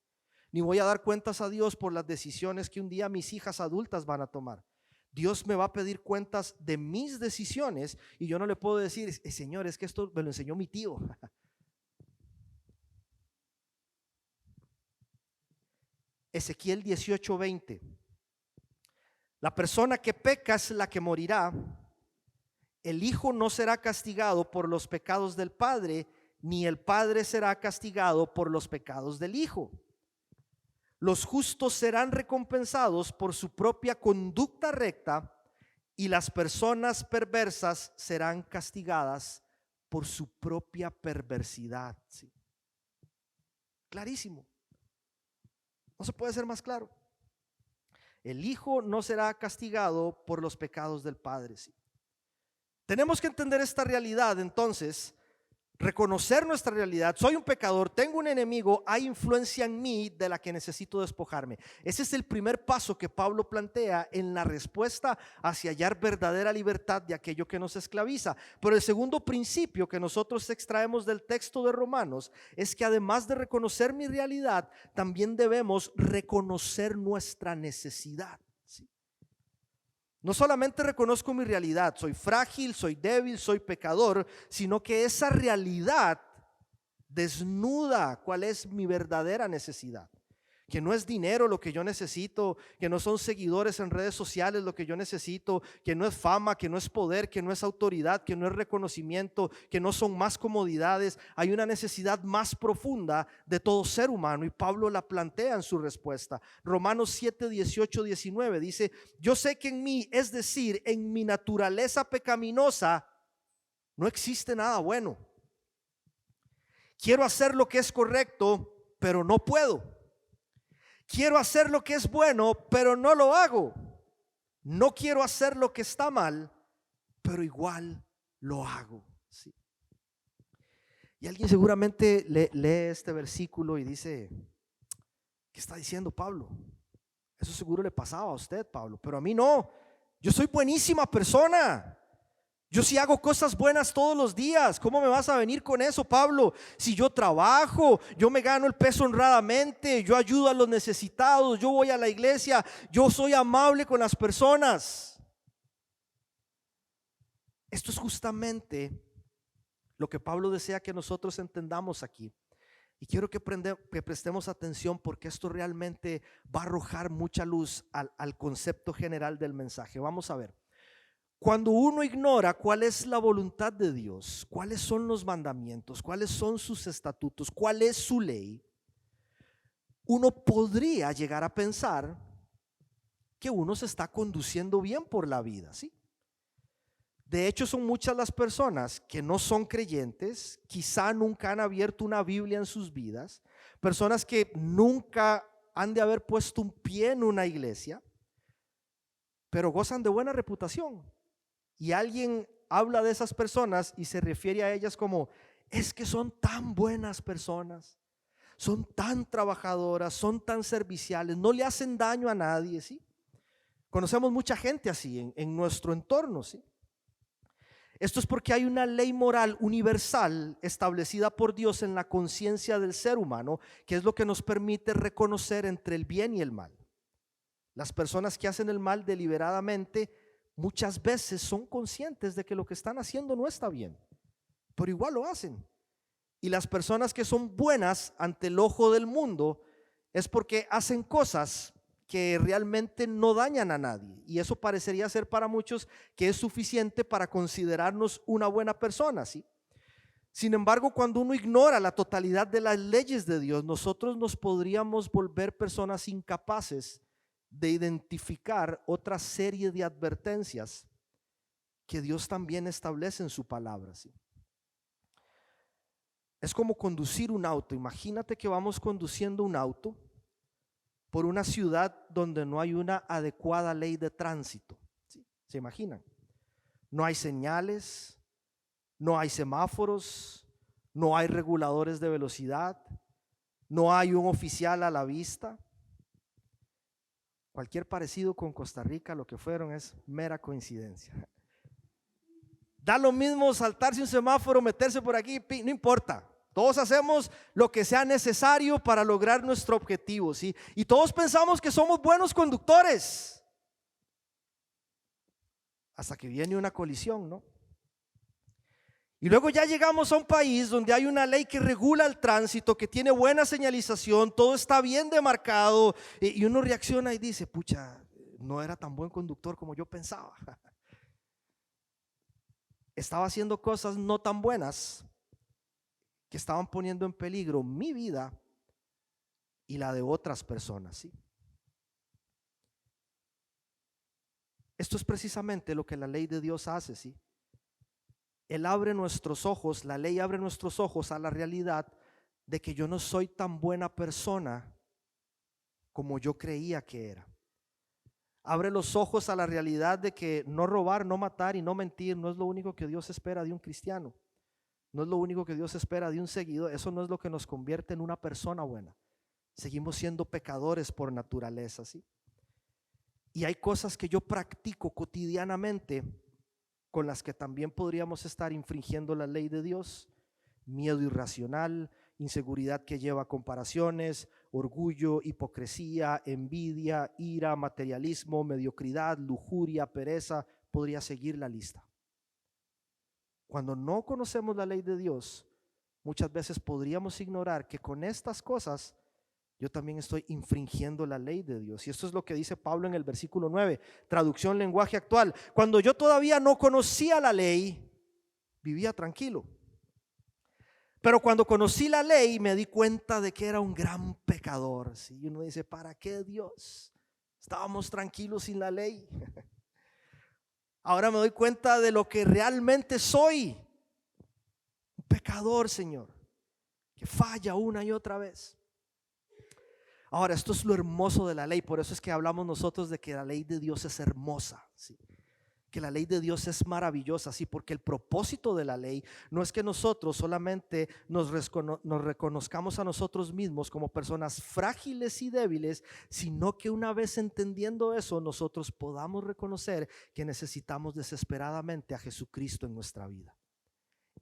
Ni voy a dar cuentas a Dios por las decisiones que un día mis hijas adultas van a tomar. Dios me va a pedir cuentas de mis decisiones y yo no le puedo decir, Señor, es que esto me lo enseñó mi tío. Ezequiel 18:20. La persona que peca es la que morirá. El hijo no será castigado por los pecados del padre, ni el padre será castigado por los pecados del hijo. Los justos serán recompensados por su propia conducta recta y las personas perversas serán castigadas por su propia perversidad. ¿Sí? Clarísimo. No se puede ser más claro. El hijo no será castigado por los pecados del padre. ¿Sí? Tenemos que entender esta realidad entonces. Reconocer nuestra realidad, soy un pecador, tengo un enemigo, hay influencia en mí de la que necesito despojarme. Ese es el primer paso que Pablo plantea en la respuesta hacia hallar verdadera libertad de aquello que nos esclaviza. Pero el segundo principio que nosotros extraemos del texto de Romanos es que además de reconocer mi realidad, también debemos reconocer nuestra necesidad. No solamente reconozco mi realidad, soy frágil, soy débil, soy pecador, sino que esa realidad desnuda cuál es mi verdadera necesidad. Que no es dinero lo que yo necesito, que no son seguidores en redes sociales lo que yo necesito, que no es fama, que no es poder, que no es autoridad, que no es reconocimiento, que no son más comodidades. Hay una necesidad más profunda de todo ser humano y Pablo la plantea en su respuesta. Romanos 7, 18, 19 dice, yo sé que en mí, es decir, en mi naturaleza pecaminosa, no existe nada bueno. Quiero hacer lo que es correcto, pero no puedo. Quiero hacer lo que es bueno, pero no lo hago. No quiero hacer lo que está mal, pero igual lo hago. Sí. Y alguien seguramente lee este versículo y dice, ¿qué está diciendo Pablo? Eso seguro le pasaba a usted, Pablo, pero a mí no. Yo soy buenísima persona. Yo sí hago cosas buenas todos los días. ¿Cómo me vas a venir con eso, Pablo? Si yo trabajo, yo me gano el peso honradamente, yo ayudo a los necesitados, yo voy a la iglesia, yo soy amable con las personas. Esto es justamente lo que Pablo desea que nosotros entendamos aquí. Y quiero que prestemos atención, porque esto realmente va a arrojar mucha luz al concepto general del mensaje. Vamos a ver. Cuando uno ignora cuál es la voluntad de Dios, cuáles son los mandamientos, cuáles son sus estatutos, cuál es su ley, uno podría llegar a pensar que uno se está conduciendo bien por la vida, ¿sí? De hecho, son muchas las personas que no son creyentes, quizá nunca han abierto una Biblia en sus vidas, personas que nunca han de haber puesto un pie en una iglesia, pero gozan de buena reputación. Y alguien habla de esas personas y se refiere a ellas como, es que son tan buenas personas, son tan trabajadoras, son tan serviciales, no le hacen daño a nadie, ¿sí? Conocemos mucha gente así en nuestro entorno, ¿sí? Esto es porque hay una ley moral universal establecida por Dios en la conciencia del ser humano, que es lo que nos permite reconocer entre el bien y el mal. Las personas que hacen el mal deliberadamente muchas veces son conscientes de que lo que están haciendo no está bien, pero igual lo hacen. Y las personas que son buenas ante el ojo del mundo es porque hacen cosas que realmente no dañan a nadie, y eso parecería ser para muchos que es suficiente para considerarnos una buena persona, ¿sí? Sin embargo, cuando uno ignora la totalidad de las leyes de Dios, nosotros nos podríamos volver personas incapaces de identificar otra serie de advertencias que Dios también establece en su palabra, ¿sí? Es como conducir un auto. Imagínate que vamos conduciendo un auto por una ciudad donde no hay una adecuada ley de tránsito, ¿sí? ¿Se imaginan? No hay señales, no hay semáforos, no hay reguladores de velocidad, no hay un oficial a la vista. Cualquier parecido con Costa Rica, lo que fueron, es mera coincidencia. Da lo mismo saltarse un semáforo, meterse por aquí, no importa. Todos hacemos lo que sea necesario para lograr nuestro objetivo, ¿sí? Y todos pensamos que somos buenos conductores, hasta que viene una colisión, ¿no? Y luego ya llegamos a un país donde hay una ley que regula el tránsito, que tiene buena señalización, todo está bien demarcado, y uno reacciona y dice, pucha, no era tan buen conductor como yo pensaba. Estaba haciendo cosas no tan buenas que estaban poniendo en peligro mi vida y la de otras personas, ¿sí? Esto es precisamente lo que la ley de Dios hace, ¿sí? Él abre nuestros ojos, la ley abre nuestros ojos a la realidad de que yo no soy tan buena persona como yo creía que era. Abre los ojos a la realidad de que no robar, no matar y no mentir no es lo único que Dios espera de un cristiano. No es lo único que Dios espera de un seguidor. Eso no es lo que nos convierte en una persona buena. Seguimos siendo pecadores por naturaleza, ¿sí? Y hay cosas que yo practico cotidianamente con las que también podríamos estar infringiendo la ley de Dios. Miedo irracional, inseguridad que lleva a comparaciones, orgullo, hipocresía, envidia, ira, materialismo, mediocridad, lujuria, pereza. Podría seguir la lista. Cuando no conocemos la ley de Dios, muchas veces podríamos ignorar que con estas cosas yo también estoy infringiendo la ley de Dios. Y esto es lo que dice Pablo en el versículo 9, traducción lenguaje actual. Cuando yo todavía no conocía la ley, vivía tranquilo. Pero cuando conocí la ley me di cuenta de que era un gran pecador, ¿sí? Y uno dice, ¿para qué, Dios? Estábamos tranquilos sin la ley. Ahora me doy cuenta de lo que realmente soy. Un pecador, Señor. que falla una y otra vez. Ahora, esto es lo hermoso de la ley. Por eso es que hablamos nosotros de que la ley de Dios es hermosa, ¿sí? Que la ley de Dios es maravillosa, sí, porque el propósito de la ley no es que nosotros solamente nos reconozcamos a nosotros mismos como personas frágiles y débiles, sino que una vez entendiendo eso, nosotros podamos reconocer que necesitamos desesperadamente a Jesucristo en nuestra vida.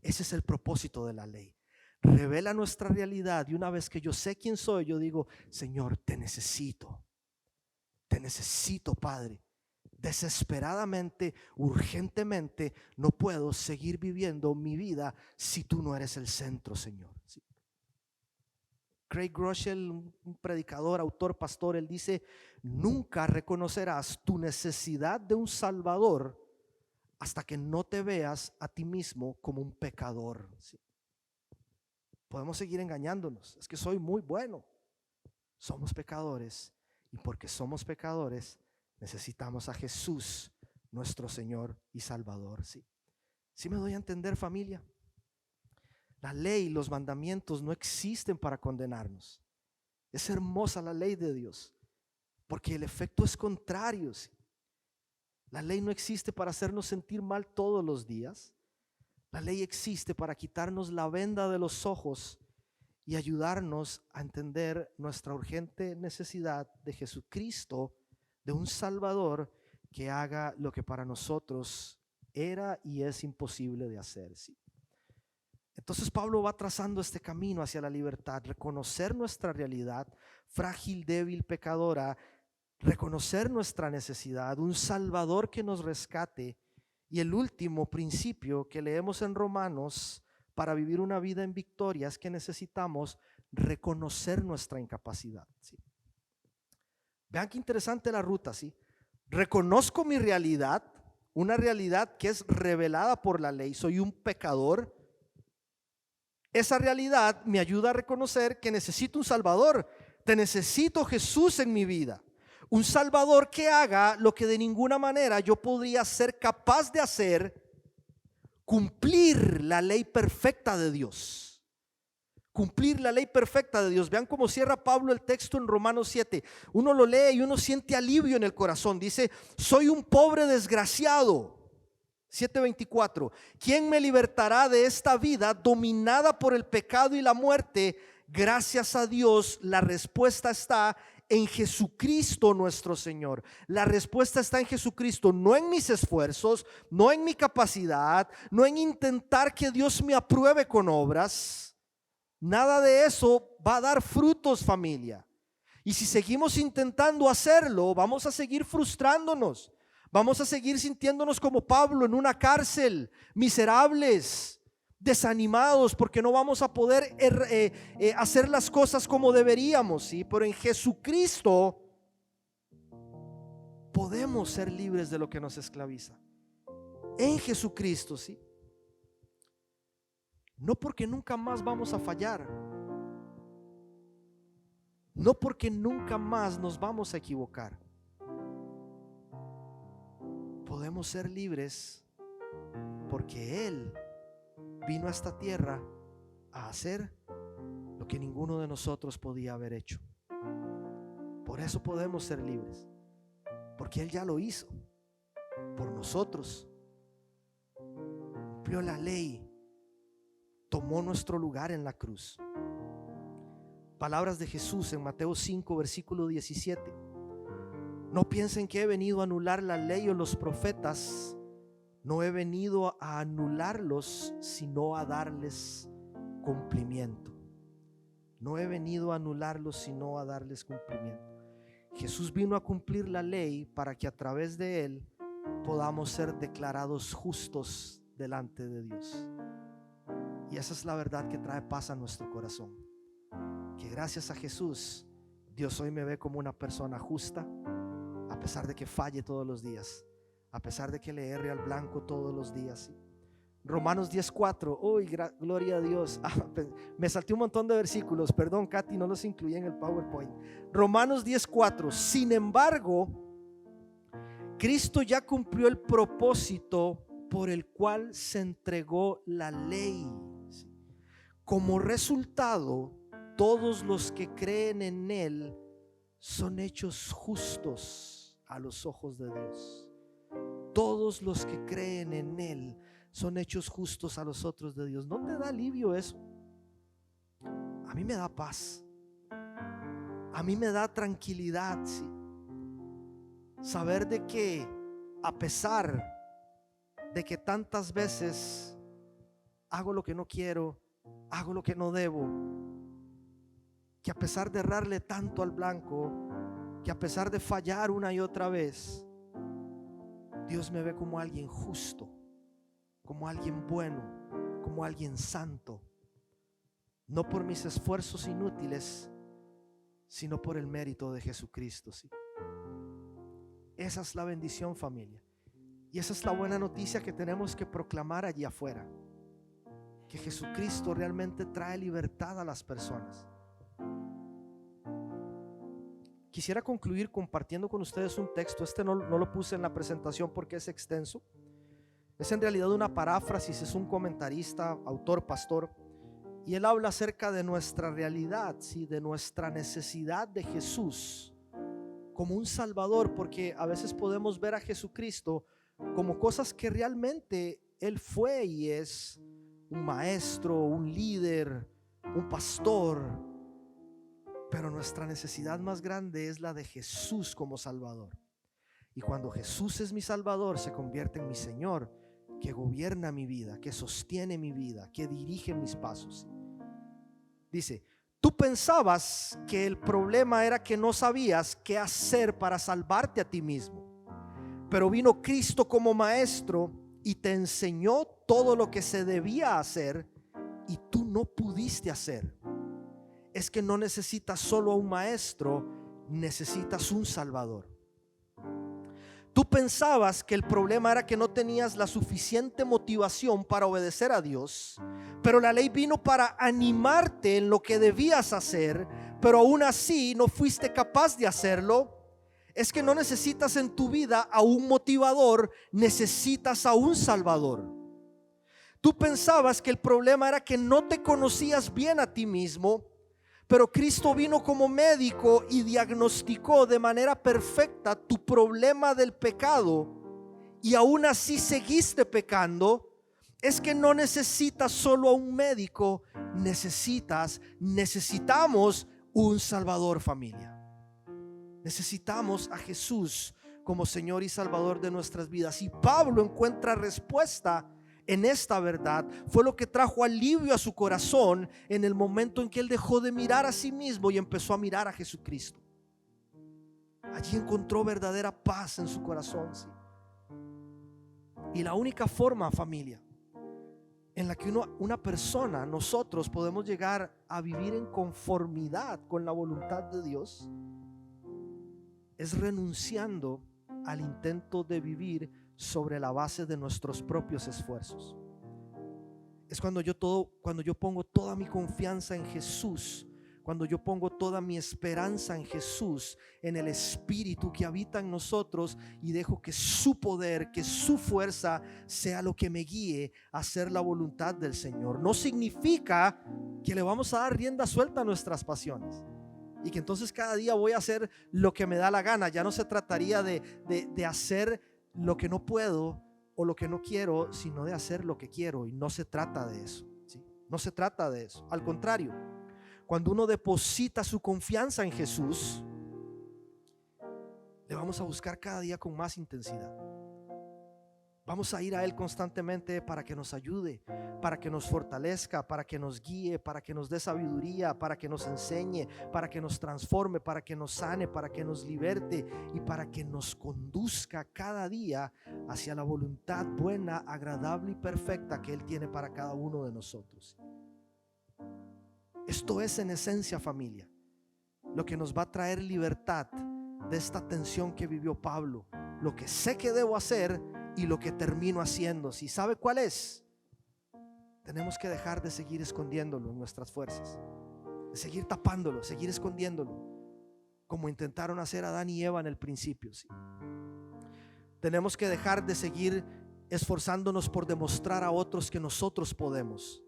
Ese es el propósito de la ley. Revela nuestra realidad, y una vez que yo sé quién soy, yo digo: Señor, te necesito, Padre. Desesperadamente, urgentemente, no puedo seguir viviendo mi vida si tú no eres el centro, Señor. ¿Sí? Craig Groeschel, un predicador, autor, pastor, él dice: nunca reconocerás tu necesidad de un Salvador hasta que no te veas a ti mismo como un pecador. ¿Sí? Podemos seguir engañándonos, es que soy muy bueno. Somos pecadores, y porque somos pecadores necesitamos a Jesús, nuestro Señor y Salvador. ¿Sí me doy a entender, familia? La ley, los mandamientos no existen para condenarnos. Es hermosa la ley de Dios, porque el efecto es contrario. ¿Sí? La ley no existe para hacernos sentir mal todos los días. La ley existe para quitarnos la venda de los ojos y ayudarnos a entender nuestra urgente necesidad de Jesucristo, de un Salvador que haga lo que para nosotros era y es imposible de hacer. ¿Sí? Entonces Pablo va trazando este camino hacia la libertad: reconocer nuestra realidad frágil, débil, pecadora, reconocer nuestra necesidad, un Salvador que nos rescate, y el último principio que leemos en Romanos para vivir una vida en victoria es que necesitamos reconocer nuestra incapacidad. ¿Sí? Vean qué interesante la ruta, ¿sí? Reconozco mi realidad, una realidad que es revelada por la ley. Soy un pecador. Esa realidad me ayuda a reconocer que necesito un Salvador. Te necesito, Jesús, en mi vida. Un Salvador que haga lo que de ninguna manera yo podría ser capaz de hacer: cumplir la ley perfecta de Dios. Cumplir la ley perfecta de Dios. Vean cómo cierra Pablo el texto en Romanos 7. Uno lo lee y uno siente alivio en el corazón. Dice: soy un pobre desgraciado. 7:24. ¿Quién me libertará de esta vida dominada por el pecado y la muerte? Gracias a Dios, la respuesta está en Jesucristo nuestro Señor. La respuesta está en Jesucristo, no en mis esfuerzos, no en mi capacidad, no en intentar que Dios me apruebe con obras. Nada de eso va a dar frutos, familia. Y si seguimos intentando hacerlo, vamos a seguir frustrándonos. Vamos a seguir sintiéndonos como Pablo en una cárcel, miserables, desanimados, porque no vamos a poder hacer las cosas como deberíamos, ¿sí? Pero en Jesucristo podemos ser libres de lo que nos esclaviza. En Jesucristo, ¿sí? No porque nunca más vamos a fallar, no porque nunca más nos vamos a equivocar. Podemos ser libres porque Él vino a esta tierra a hacer lo que ninguno de nosotros podía haber hecho. Por eso podemos ser libres, porque Él ya lo hizo por nosotros. Cumplió la ley, tomó nuestro lugar en la cruz. Palabras de Jesús en Mateo 5, versículo 17. No piensen que he venido a anular la ley o los profetas. No he venido a anularlos, sino a darles cumplimiento. No he venido a anularlos, sino a darles cumplimiento. Jesús vino a cumplir la ley para que a través de Él podamos ser declarados justos delante de Dios. Y esa es la verdad que trae paz a nuestro corazón. Que gracias a Jesús, Dios hoy me ve como una persona justa, a pesar de que falle todos los días, a pesar de que le erre al blanco todos los días. Romanos 10:4. Uy, gloria a Dios. Me salté un montón de versículos, perdón, Katy, no los incluí en el PowerPoint. Romanos 10:4. Sin embargo, Cristo ya cumplió el propósito por el cual se entregó la ley. Como resultado, todos los que creen en Él son hechos justos a los ojos de Dios. Todos los que creen en Él son hechos justos a los ojos de Dios. ¿No te da alivio eso? A mí me da paz. A mí me da tranquilidad, sí. Saber de que a pesar de que tantas veces hago lo que no quiero, hago lo que no debo, que a pesar de errarle tanto al blanco, que a pesar de fallar una y otra vez, Dios me ve como alguien justo, como alguien bueno, como alguien santo, no por mis esfuerzos inútiles, sino por el mérito de Jesucristo, ¿sí? Esa es la bendición, familia, y esa es la buena noticia que tenemos que proclamar allí afuera, que Jesucristo realmente trae libertad a las personas. Quisiera concluir compartiendo con ustedes un texto. No lo puse en la presentación porque es extenso. Es en realidad una paráfrasis, es un comentarista, autor, pastor, y él habla acerca de nuestra realidad, ¿sí? De nuestra necesidad de Jesús como un salvador, porque a veces podemos ver a Jesucristo como cosas que realmente Él fue y es: un maestro, un líder, un pastor. Pero nuestra necesidad más grande es la de Jesús como Salvador. Y cuando Jesús es mi Salvador, se convierte en mi Señor, que gobierna mi vida, que sostiene mi vida, que dirige mis pasos. Dice: tú pensabas que el problema era que no sabías qué hacer para salvarte a ti mismo, pero vino Cristo como maestro y te enseñó todo lo que se debía hacer y tú no pudiste hacer. Es que no necesitas solo a un maestro, necesitas un Salvador. Tú pensabas que el problema era que no tenías la suficiente motivación para obedecer a Dios, pero la ley vino para animarte en lo que debías hacer, pero aún así no fuiste capaz de hacerlo. Es que no necesitas en tu vida a un motivador, necesitas a un Salvador. Tú pensabas que el problema era que no te conocías bien a ti mismo, pero Cristo vino como médico y diagnosticó de manera perfecta tu problema del pecado, y aún así seguiste pecando. Es que no necesitas solo a un médico, necesitamos un Salvador, familia. Necesitamos a Jesús como Señor y Salvador de nuestras vidas. Y Pablo encuentra respuesta en esta verdad. Fue lo que trajo alivio a su corazón en el momento en que él dejó de mirar a sí mismo y empezó a mirar a Jesucristo. Allí encontró verdadera paz en su corazón, ¿sí? Y la única forma, familia, en la que una persona, nosotros podemos llegar a vivir en conformidad con la voluntad de Dios, es renunciando al intento de vivir sobre la base de nuestros propios esfuerzos. Es cuando yo pongo toda mi confianza en Jesús, cuando yo pongo toda mi esperanza en Jesús, en el Espíritu que habita en nosotros, y dejo que su poder, que su fuerza sea lo que me guíe a hacer la voluntad del Señor. No significa que le vamos a dar rienda suelta a nuestras pasiones y que entonces cada día voy a hacer lo que me da la gana. Ya no se trataría de hacer lo que no puedo o lo que no quiero, sino de hacer lo que quiero. Y no se trata de eso, ¿sí? No se trata de eso. Al contrario, cuando uno deposita su confianza en Jesús, le vamos a buscar cada día con más intensidad. Vamos a ir a Él constantemente para que nos ayude, para que nos fortalezca, para que nos guíe, para que nos dé sabiduría, para que nos enseñe, para que nos transforme, para que nos sane, para que nos liberte y para que nos conduzca cada día hacia la voluntad buena, agradable y perfecta que Él tiene para cada uno de nosotros. Esto es en esencia, familia, lo que nos va a traer libertad de esta tensión que vivió Pablo. Lo que sé que debo hacer y lo que termino haciendo. ¿Si sabe cuál es? Tenemos que dejar de seguir escondiéndolo en nuestras fuerzas, de seguir tapándolo, seguir escondiéndolo, como intentaron hacer Adán y Eva en el principio, ¿sí? Tenemos que dejar de seguir esforzándonos por demostrar a otros que nosotros podemos.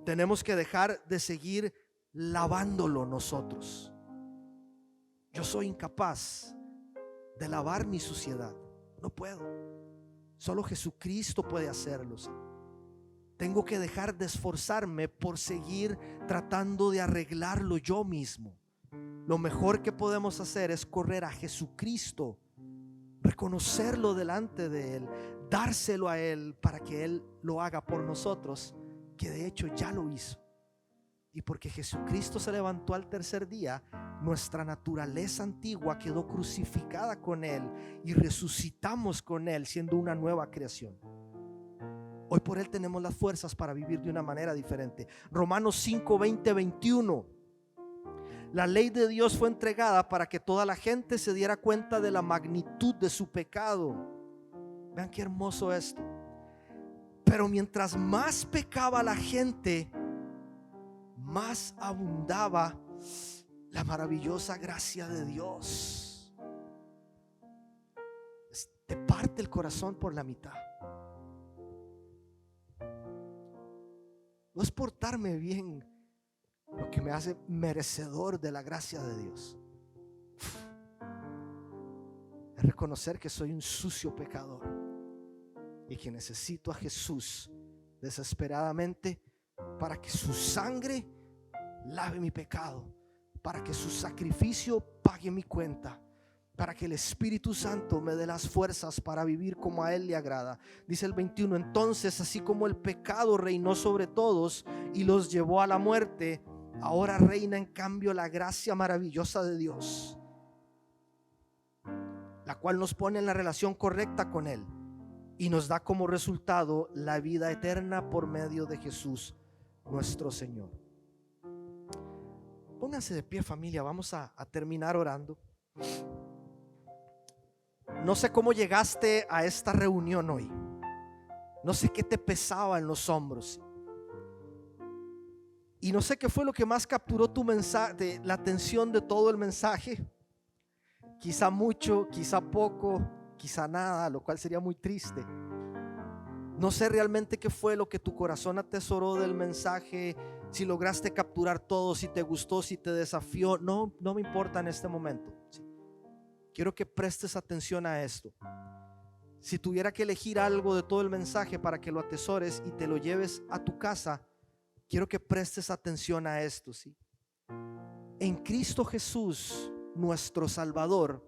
Tenemos que dejar de seguir lavándolo nosotros. Yo soy incapaz de lavar mi suciedad. No puedo. Solo Jesucristo puede hacerlo. Tengo que dejar de esforzarme por seguir tratando de arreglarlo yo mismo. Lo mejor que podemos hacer es correr a Jesucristo, reconocerlo delante de Él, dárselo a Él para que Él lo haga por nosotros, que de hecho ya lo hizo. Y porque Jesucristo se levantó al tercer día, nuestra naturaleza antigua quedó crucificada con Él y resucitamos con Él, siendo una nueva creación. Hoy por Él tenemos las fuerzas para vivir de una manera diferente. Romanos 5, 20, 21. La ley de Dios fue entregada para que toda la gente se diera cuenta de la magnitud de su pecado. Vean qué hermoso esto. Pero mientras más pecaba la gente, más abundaba la maravillosa gracia de Dios. Te parte el corazón por la mitad. No es portarme bien lo que me hace merecedor de la gracia de Dios. Es reconocer que soy un sucio pecador y que necesito a Jesús desesperadamente para que su sangre lave mi pecado, para que su sacrificio pague mi cuenta, para que el Espíritu Santo me dé las fuerzas para vivir como a Él le agrada. Dice el 21: entonces, así como el pecado reinó sobre todos y los llevó a la muerte, ahora reina en cambio la gracia maravillosa de Dios, la cual nos pone en la relación correcta con Él y nos da como resultado la vida eterna por medio de Jesús nuestro Señor. Pónganse de pie, familia, vamos a terminar orando. No sé cómo llegaste a esta reunión hoy. No sé qué te pesaba en los hombros. Y no sé qué fue lo que más capturó tu mensaje, la atención de todo el mensaje. Quizá mucho, quizá poco, quizá nada, lo cual sería muy triste. No sé realmente qué fue lo que tu corazón atesoró del mensaje, si lograste capturar todo, si te gustó, si te desafió. No me importa en este momento. Quiero que prestes atención a esto. Si tuviera que elegir algo de todo el mensaje para que lo atesores y te lo lleves a tu casa, quiero que prestes atención a esto, ¿sí? En Cristo Jesús, nuestro Salvador,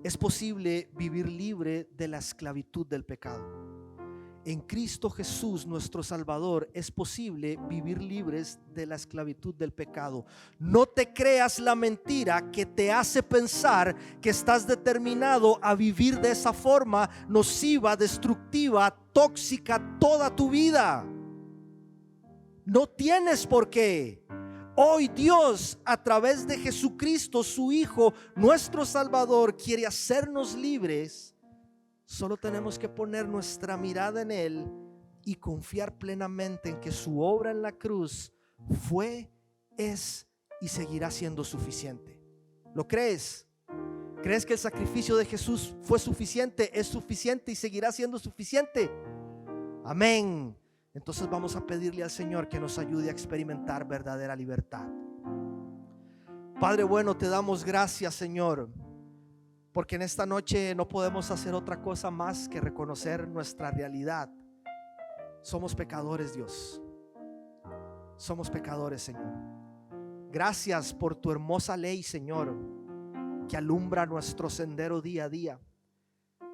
es posible vivir libre de la esclavitud del pecado. En Cristo Jesús, nuestro Salvador, es posible vivir libres de la esclavitud del pecado. No te creas la mentira que te hace pensar que estás determinado a vivir de esa forma nociva, destructiva, tóxica toda tu vida. No tienes por qué. Hoy Dios, a través de Jesucristo, su Hijo, nuestro Salvador, quiere hacernos libres. Solo tenemos que poner nuestra mirada en Él y confiar plenamente en que su obra en la cruz fue, es y seguirá siendo suficiente. ¿Lo crees? ¿Crees que el sacrificio de Jesús fue suficiente, es suficiente y seguirá siendo suficiente? Amén. Entonces vamos a pedirle al Señor que nos ayude a experimentar verdadera libertad. Padre bueno, te damos gracias, Señor, porque en esta noche no podemos hacer otra cosa más que reconocer nuestra realidad. Somos pecadores, Dios. Somos pecadores, Señor. Gracias por tu hermosa ley, Señor, que alumbra nuestro sendero día a día.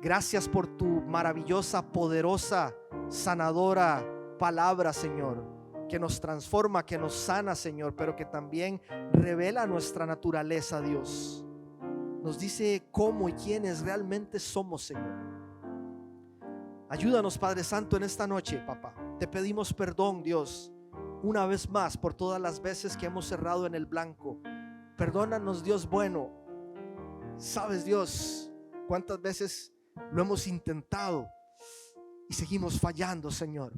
Gracias por tu maravillosa, poderosa, sanadora palabra, Señor, que nos transforma, que nos sana, Señor, pero que también revela nuestra naturaleza, Dios. Nos dice cómo y quiénes realmente somos, Señor. Ayúdanos, Padre Santo, en esta noche, papá. Te pedimos perdón, Dios, una vez más por todas las veces que hemos cerrado en el blanco. Perdónanos, Dios bueno. Sabes, Dios, cuántas veces lo hemos intentado y seguimos fallando, Señor.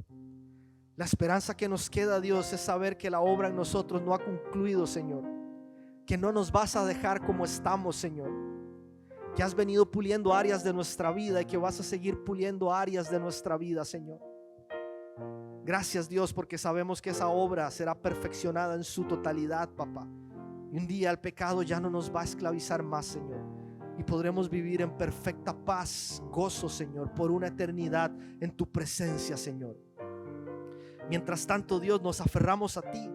La esperanza que nos queda, Dios, es saber que la obra en nosotros no ha concluido, Señor. Que no nos vas a dejar como estamos, Señor. Que has venido puliendo áreas de nuestra vida y que vas a seguir puliendo áreas de nuestra vida, Señor. Gracias, Dios, porque sabemos que esa obra será perfeccionada en su totalidad, papá. Y un día el pecado ya no nos va a esclavizar más, Señor. Y podremos vivir en perfecta paz, gozo, Señor, por una eternidad en tu presencia, Señor. Mientras tanto, Dios, nos aferramos a ti.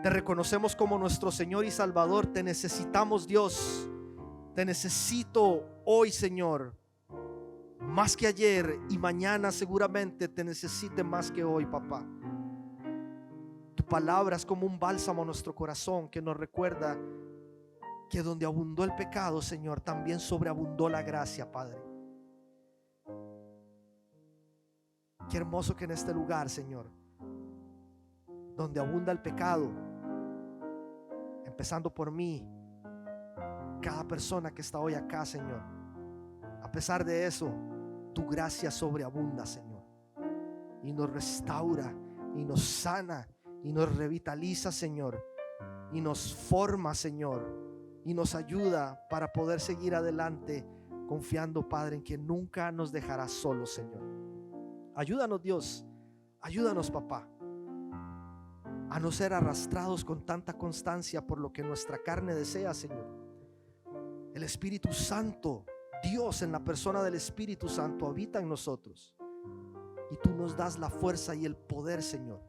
Te reconocemos como nuestro Señor y Salvador. Te necesitamos, Dios. Te necesito hoy, Señor, más que ayer, y mañana seguramente te necesite más que hoy, papá. Tu palabra es como un bálsamo a nuestro corazón que nos recuerda que donde abundó el pecado, Señor, también sobreabundó la gracia, Padre. Qué hermoso que en este lugar, Señor, donde abunda el pecado, empezando por mí, cada persona que está hoy acá, Señor, a pesar de eso, tu gracia sobreabunda, Señor, y nos restaura y nos sana y nos revitaliza, Señor, y nos forma, Señor, y nos ayuda para poder seguir adelante, confiando, Padre, en que nunca nos dejarás solos, Señor. Ayúdanos, Dios, ayúdanos, papá, a no ser arrastrados con tanta constancia por lo que nuestra carne desea, Señor. El Espíritu Santo, Dios en la persona del Espíritu Santo, habita en nosotros, y tú nos das la fuerza y el poder, Señor,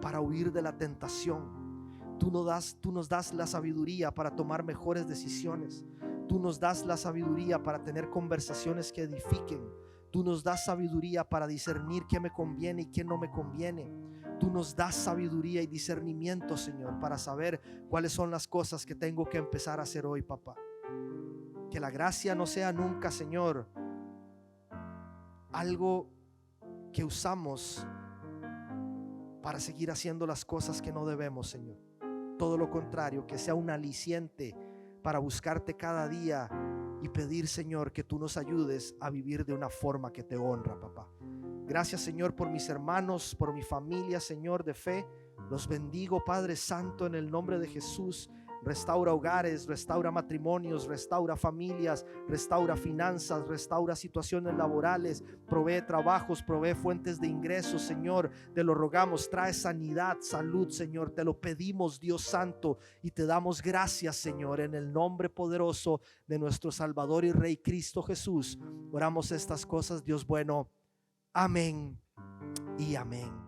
para huir de la tentación. Tú nos das la sabiduría para tomar mejores decisiones. Tú nos das la sabiduría para tener conversaciones que edifiquen. Tú nos das sabiduría para discernir qué me conviene y qué no me conviene. Tú nos das sabiduría y discernimiento, Señor, para saber cuáles son las cosas que tengo que empezar a hacer hoy, papá. Que la gracia no sea nunca, Señor, algo que usamos para seguir haciendo las cosas que no debemos, Señor. Todo lo contrario, que sea un aliciente para buscarte cada día y pedir, Señor, que tú nos ayudes a vivir de una forma que te honra, papá. Gracias, Señor, por mis hermanos, por mi familia, Señor, de fe. Los bendigo, Padre Santo, en el nombre de Jesús. Restaura hogares, restaura matrimonios, restaura familias, restaura finanzas, restaura situaciones laborales, provee trabajos, provee fuentes de ingresos, Señor. Te lo rogamos, trae sanidad, salud, Señor. Te lo pedimos, Dios Santo, y te damos gracias, Señor, en el nombre poderoso de nuestro Salvador y Rey Cristo Jesús. Oramos estas cosas, Dios bueno. Amén y amén.